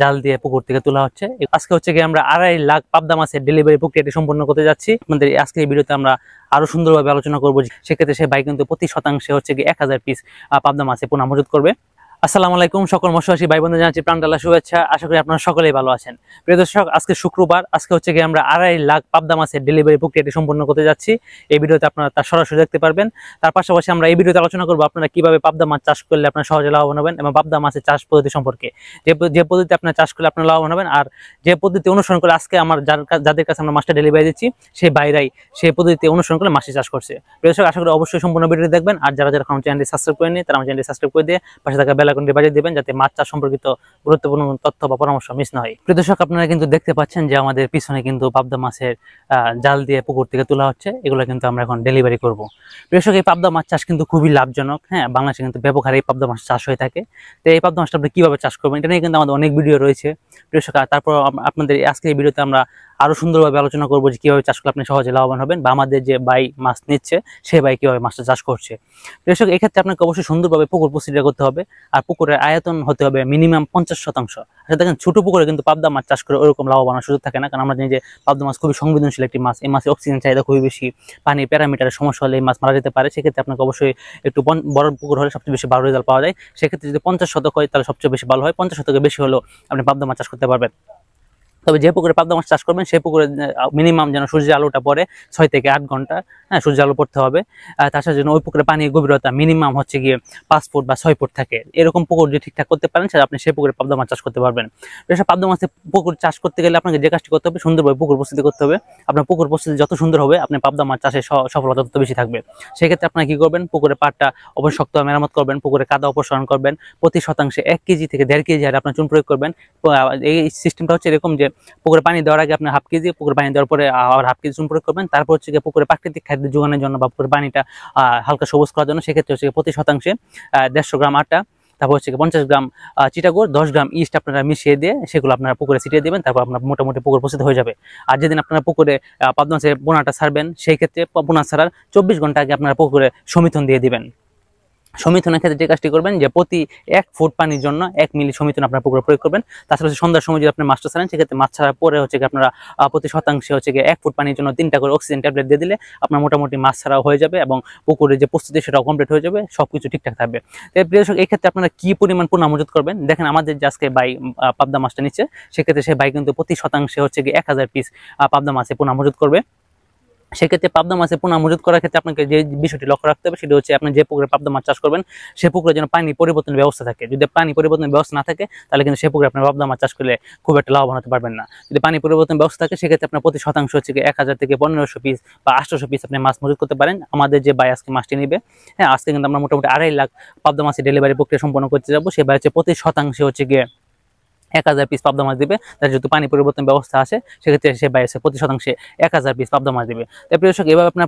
জাল দিয়ে পুকুর থেকে তোলা হচ্ছে। আজকে হচ্ছে কি আমরা 2.5 লাখ পাবদা মাছের ডেলিভারি প্রক্রিয়াটি সম্পন্ন করতে যাচ্ছি। আপনাদের আজকে এই ভিডিওতে আমরা আরো সুন্দরভাবে আলোচনা করবো। সেক্ষেত্রে সে ভাই কিন্তু প্রতি শতাংশে হচ্ছে কি 1000 পিস পাবদা মাছে পোনা মজুত করবে। আসসালামু আলাইকুম, সকল মৎস্যচাষী ভাই বোনদের জানাচ্ছি প্রাণঢালা শুভেচ্ছা। আশা করি আপনারা সকলেই ভালো আছেন। প্রিয় দর্শক, আজকে শুক্রবার, আজকে হচ্ছে কি আমরা 2.5 লাখ পাবদা মাছের ডেলিভারি প্রক্রিয়াটি সম্পন্ন করতে যাচ্ছি। এই ভিডিওতে আপনারা তার সরাসরি দেখতে পারবেন। তার পাশাপাশি আমরা এই ভিডিওতে আলোচনা করবো আপনারা কিভাবে পাবদা মাছ চাষ করলে আপনারা সহজে লাভবান হবেন এবং পাবদা মাছের চাষ পদ্ধতি সম্পর্কে, যে পদ্ধতি আপনারা চাষ করলে আপনারা লাভবান হবেন আর যে পদ্ধতি অনুসরণ করে আজকে আমার যাদের কাছে আমরা মাছটা ডেলিভারি দিচ্ছি সেই ভাইরাই সেই পদ্ধতি অনুসরণ করে মাছটি চাষ করছে। প্রিয় দর্শক, আশা করি অবশ্যই সম্পূর্ণ ভিডিওটি দেখবেন। আর যারা আমার চ্যানেলটি সাবস্ক্রাইব করেনি তারা আমার চ্যানেলটি সাবস্ক্রাইব করে দিয়ে পাশে থাকা বেল আইকনটি বাজিয়ে দিবেন যাতে মাছ চাষ সম্পর্কিত গুরুত্বপূর্ণ তথ্য বা পরামর্শ মিস না হয়। প্রিয় দর্শক, আপনারা কিন্তু দেখতে পাচ্ছেন যে আমাদের পিছনে কিন্তু পাবদা মাছের জাল দিয়ে পুকুর থেকে তোলা হচ্ছে। এগুলো কিন্তু আমরা এখন ডেলিভারি করব। প্রিয় দর্শক, এই পাবদা মাছ চাষ কিন্তু খুবই লাভজনক। হ্যাঁ, বাংলাদেশে কিন্তু ব্যাপক হারে এই পাবদা মাছ চাষ হয়ে থাকে। তো এই পাবদা মাছটা আপনি কিভাবে চাষ করবেন এটা নিয়ে কিন্তু আমাদের অনেক ভিডিও রয়েছে। প্রিয় দর্শক, তারপর আপনাদের আজকে এই ভিডিওতে আমরা আরো সুন্দরভাবে আলোচনা করবো যে কিভাবে চাষ করলে আপনি সহজে লাভবান হবেন বা আমাদের যে ভাই মাছ নিচ্ছে সেই ভাই কিভাবে মাছটা চাষ করছে। দর্শক, এক্ষেত্রে আপনাকে অবশ্যই সুন্দরভাবে পুকুর প্রস্তুতি করতে হবে আর পুকুরের আয়তন হতে হবে মিনিমাম 50%। আচ্ছা দেখেন, ছোট পুকুরে কিন্তু পাবদা মাছ চাষ করে ওরকম লাভবান সুযোগ থাকে না, কারণ আমরা জানি যে পাবদা মাছ খুবই সংবেদনশীল একটি মাছ। এই মাছের অক্সিজেন চাহিদা খুবই বেশি, পানি প্যারামিটারের সমস্যা হলে এই মাছ মারা যেতে পারে। সেক্ষেত্রে আপনাকে অবশ্যই একটু বড় পুকুর হলে সবচেয়ে বেশি ভালো রেজাল্ট পাওয়া যায়। সেক্ষেত্রে যদি 50% হয় তাহলে সবচেয়ে বেশি ভালো হয়, 50% বেশি হলেও আপনি পাবদা মাছ চাষ করতে পারবেন। তবে যে পুকুরে পাবদা মাছ চাষ করবেন সেই পুকুরে মিনিমাম যেন সূর্যের আলোটা পড়ে 6 থেকে 8 ঘন্টা। হ্যাঁ, সূর্যের আলো পড়তে হবে। তার সাথে যেন ওই পুকুরে পানির গভীরতা মিনিমাম হচ্ছে গিয়ে 5 ফুট বা 6 ফুট থাকে। এরকম পুকুর যদি ঠিকঠাক করতে পারেন সেটা আপনি সেই পুকুরে পাবদা মাছ চাষ করতে পারবেন। এসব পাবদা মাছের পুকুর চাষ করতে গেলে আপনাকে যে কাজটি করতে হবে, সুন্দরভাবে পুকুর প্রস্তুতি করতে হবে। আপনার পুকুর প্রস্তুতি যত সুন্দর হবে আপনি পাবদা মাছ চাষে সফলতা তত বেশি থাকবে। সেক্ষেত্রে আপনারা কি করবেন, পুকুরের পাড়টা অবশ্যই শক্ত মেরামত করবেন, পুকুরে কাদা অপসারণ করবেন, প্রতি শতাংশে 1 কেজি থেকে 1.5 কেজি হারে আপনার চুন প্রয়োগ করবেন। এই সিস্টেমটা হচ্ছে এরকম যে পুকুরে পানি দেওয়ার আগে আপনি 1/2 কেজি, পুকুরে পানি দেওয়ার পরে আবার 1/2 কেজি চুন প্রয়োগ করবেন। তারপর হচ্ছে পুকুরে প্রাকৃতিক খাদ্য যোগানোর জন্য বা পুকুরের পানিটা হালকা সবুজ করার জন্য সেক্ষেত্রে হচ্ছে প্রতি শতাংশে 150 গ্রাম আটা, তারপর হচ্ছে 50 গ্রাম চিটাগুড়, 10 গ্রাম ইস্ট আপনারা মিশিয়ে দিয়ে সেগুলো আপনারা পুকুরে ছিটিয়ে দেবেন। তারপর আপনার মোটামুটি পুকুর প্রস্তুত হয়ে যাবে। আর যেদিন আপনারা পুকুরে পাবদা মাছের পোনাটা ছাড়বেন সেই ক্ষেত্রে পোনা ছাড়ার 24 ঘন্টা আগে আপনারা পুকুরে সমিথন দিয়ে দিবেন। সমিথনের ক্ষেত্রে যে কাজটি করবেন যে প্রতি 1 ফুট পানির জন্য 1 মিলি সমিথন আপনার পুকুরে প্রয়োগ করবেন। তাছাড়া সন্ধ্যার সময় যদি আপনি মাছটা ছাড়েন সেক্ষেত্রে মাছ ছাড়ার পরে হচ্ছে আপনারা প্রতি শতাংশে হচ্ছে 1 ফুট পানির জন্য 3টা করে অক্সিজেন ট্যাবলেট দিয়ে দিলে আপনার মোটামুটি মাছ ছাড়াও হয়ে যাবে এবং পুকুরের যে প্রস্তুতি সেটাও কমপ্লিট হয়ে যাবে, সবকিছু ঠিকঠাক থাকবে। প্রিয় দর্শক, এই ক্ষেত্রে আপনারা কি পরিমাণ পোনা মজুত করবেন দেখেন, আমাদের যে আজকে ভাই পাবদা মাছটা নিচ্ছে সেক্ষেত্রে সে ভাই কিন্তু প্রতি শতাংশে হচ্ছে 1000 পিস পাবদা মাছে পোনা মজুত করবে। সেক্ষেত্রে পাবদা মাছের পোনা মজুত করার ক্ষেত্রে আপনাকে যে বিষয়টি লক্ষ্য রাখতে হবে সেটা হচ্ছে আপনি যে পুকুরে পাবদা মাছ চাষ করবেন সেই পুকুরে যেন পানি পরিবর্তনের ব্যবস্থা থাকে। যদি পানি পরিবর্তনের ব্যবস্থা না থাকে তাহলে কিন্তু সেই পুকুরে আপনার পাবদা মাছ চাষ করলে খুব একটা লাভবান হতে পারবেন না। যদি পানি পরিবর্তনের ব্যবস্থা থাকে সেক্ষেত্রে আপনার প্রতি শতাংশ হচ্ছে 1000 থেকে 1500 পিস বা 800 পিস আপনি মাছ মজুত করতে পারেন। আমাদের যে ভাই আজকে মাছটি নেবে, হ্যাঁ, আজকে কিন্তু আমরা মোটামুটি 2.5 লাখ পাবদা মাছের ডেলিভারি প্রক্রিয়া সম্পন্ন করতে যাবো। সে ভাই হচ্ছে প্রতি শতাংশে হচ্ছে 1000 পিস পাবদা মাছ দিবে। তার যেহেতু পানি পরিবর্তন ব্যবস্থা আছে সেক্ষেত্রে সে বাইরে প্রতি শতাংশে 1000 পিস পাবদা মাছ দিবে। তাই প্রিয় দর্শক, এভাবে আপনার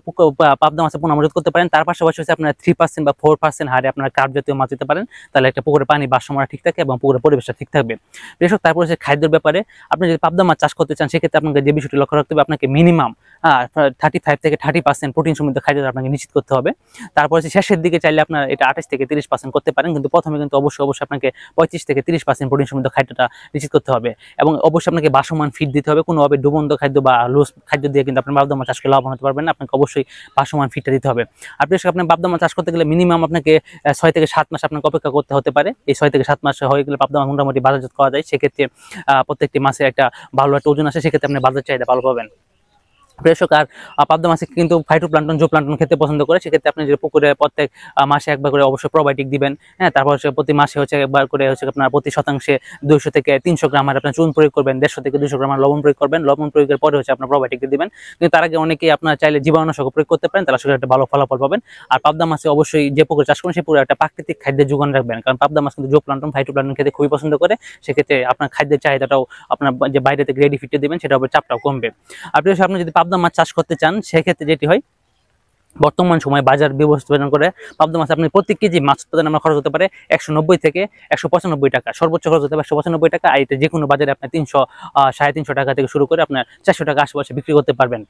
পাবদা মাছের পোনা মজুত করতে পারেন। তার পাশাপাশি হচ্ছে আপনার 3% বা 4% হারে আপনার কার্প জাতীয় মাছ দিতে পারেন। তাহলে একটা পুকুরে পানি ভারসাম্য ঠিক থাকে এবং পুকুরের পরিবেশটা ঠিক থাকবে। প্রিয় দর্শক, তারপর হচ্ছে খাদ্যের ব্যাপারে আপনি যদি পাবদা মাছ চাষ করতে চান সেক্ষেত্রে আপনাকে যে বিষয়টি লক্ষ্য রাখতে হবে, আপনাকে মিনিমাম 35 থেকে 30% প্রোটিন সমৃদ্ধ খাদ্য আপনাকে নিশ্চিত করতে হবে। তারপর হচ্ছে শেষের দিকে চাইলে আপনার এটা 28 থেকে 30% করতে পারেন, কিন্তু প্রথমে কিন্তু অবশ্যই আপনাকে 35 থেকে 30% প্রোটিন সমৃদ্ধ খাদ্যটা নিশ্চিত করতে হবে এবং অবশ্যই আপনাকে ভাসমান ফিড দিতে হবে। কোনোভাবে ডুবন্ত খাদ্য বা লুজ খাদ্য দিয়ে কিন্তু আপনি পাবদা মাছ চাষ করে লাভবান হতে পারবেন না। আপনাকে অবশ্যই ভাসমান ফিডটা দিতে হবে। আর প্রিয় দর্শক, আপনি পাবদা মাছ চাষ করতে গেলে মিনিমাম আপনাকে 6 থেকে 7 মাস আপনাকে অপেক্ষা করতে হতে পারে। এই 6 থেকে 7 মাস হয়ে গেলে পাবদা মাছ মোটামুটি বাজারজাত করা যায়। সেক্ষেত্রে প্রত্যেকটি মাছের একটা ভালো একটা ওজন আসে, সেক্ষেত্রে আপনি বাজার চাহিদা ভালো পাবেন। প্রেষক আর পাবদা মাছে কিন্তু ফাইটোপ্লাঙ্কটন জুপ্লাঙ্কটন খেতে পছন্দ করে। সেক্ষেত্রে আপনি যে পুকুরে প্রত্যেক মাসে একবার করে অবশ্যই প্রোবায়োটিক দিবেন। হ্যাঁ, তারপর হচ্ছে প্রতি মাসে হচ্ছে একবার করে হচ্ছে আপনার প্রতি শতাংশে 200 থেকে 300 গ্রাম আর আপনার চুন প্রয়োগ করবেন, 150 থেকে 200 গ্রাম লবণ প্রয়োগ করবেন। লবণ প্রয়োগের পরে হচ্ছে আপনার প্রোবায়োটিক দিবেন। কিন্তু তার আগে অনেকেই আপনার চাইলে জীবাণুনাশক প্রয়োগ করতে পারেন, তাহলে আসলে একটা ভালো ফলাফল পাবেন। আর পাবদা মাছে অবশ্যই যে পুকুরে চাষ করেন সেই পুকুরে একটা প্রাকৃতিক খাদ্যের যোগান রাখবেন, কারণ পাবদা মাছ কিন্তু জুপ্লাঙ্কটন ফাইটোপ্লাঙ্কটন খেতে খুবই পছন্দ করে। সেক্ষেত্রে আপনার খাদ্যের চাহিদাটাও আপনার যে বাইরে থেকে রেডি ফিটে দেবেন সেটা হবে চাপটাও কমবে। আর আপনি যদি পাবদা মাছ চাষ করতে চান সেক্ষেত্রে যেটি হয়, বর্তমান সময়ে বাজার ব্যবস্থাপনা করে পাবদা মাছ আপনি প্রতি কেজি মাছ উৎপাদনে আমরা খরচ হতে পারে 190 থেকে 195 টাকা, সর্বোচ্চ খরচ হতে পারে 195 টাকা। আর এটা যে কোনো বাজারে আপনার 300 350 টাকা থেকে শুরু করে আপনার 400 টাকা আশেপাশে বিক্রি করতে পারবেন।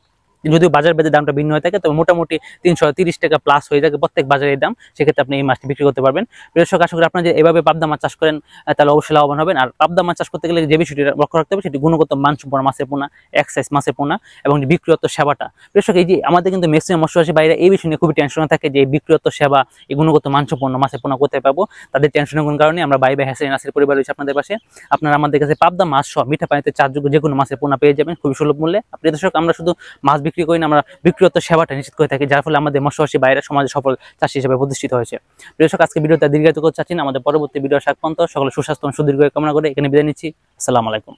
যদিও বাজার ভেদে দামটা ভিন্ন হয়ে থাকে, তবে মোটামুটি 330 টাকা প্লাস হয়ে থাকে প্রত্যেক বাজারের দাম। সেক্ষেত্রে আপনি এই মাছটি বিক্রি করতে পারবেন। দর্শক, আশা করি আপনারা যে এভাবে পাবদা মাছ চাষ করেন তাহলে অবশ্যই লাভবান হবেন। আর পাবদা মাছ চাষ করতে গেলে যে বিষয়টি লক্ষ্য রাখতে হবে সেটি গুণগত মানসম্পন্ন মাছের পোনা, এক্সাইজ মাছের পোনা এবং বিক্রিয়ত সেবাটা। দর্শক, এই যে আমাদের কিন্তু ম্যাক্সিমাম মৎস্যচাষী ভাইরা এই বিষয় নিয়ে খুবই টেনশনে থাকে যে বিক্রিয়ত সেবা, এই গুণগত মানসম্পন্ন মাছের পোনা কোথায় পাবো। তাদের টেনশনের কোন কারণে আমরা বাই হ্যাচারি নার্সারি পরিবার রয়েছে আপনাদের পাশে। আপনারা আমাদের কাছে পাবদা মাছ সহ মিঠা পানিতে চাষযোগ্য যে কোনো মাছের পোনা পেয়ে যাবেন খুবই সুলভ মূল্যে। আপনি দর্শক, আমরা শুধু মাছ বিক্রি করি না, আমরা বিক্রিয়ত সেবাটা নিশ্চিত করে থাকি, যার ফলে আমাদের মৎস্যচাষী ভাইরা সমাজে সফল চাষী হিসেবে প্রতিষ্ঠিত হয়েছে। দর্শক, আজকে ভিডিওটা দীর্ঘায়িত করতে চাচ্ছি না, আমাদের পরবর্তী ভিডিও সাক পর্যন্ত সকলে সুস্বাস্থ্য এবং সুদীর্ঘ কামনা করে এখানে বিদায় নিচ্ছি। আসসালামু আলাইকুম।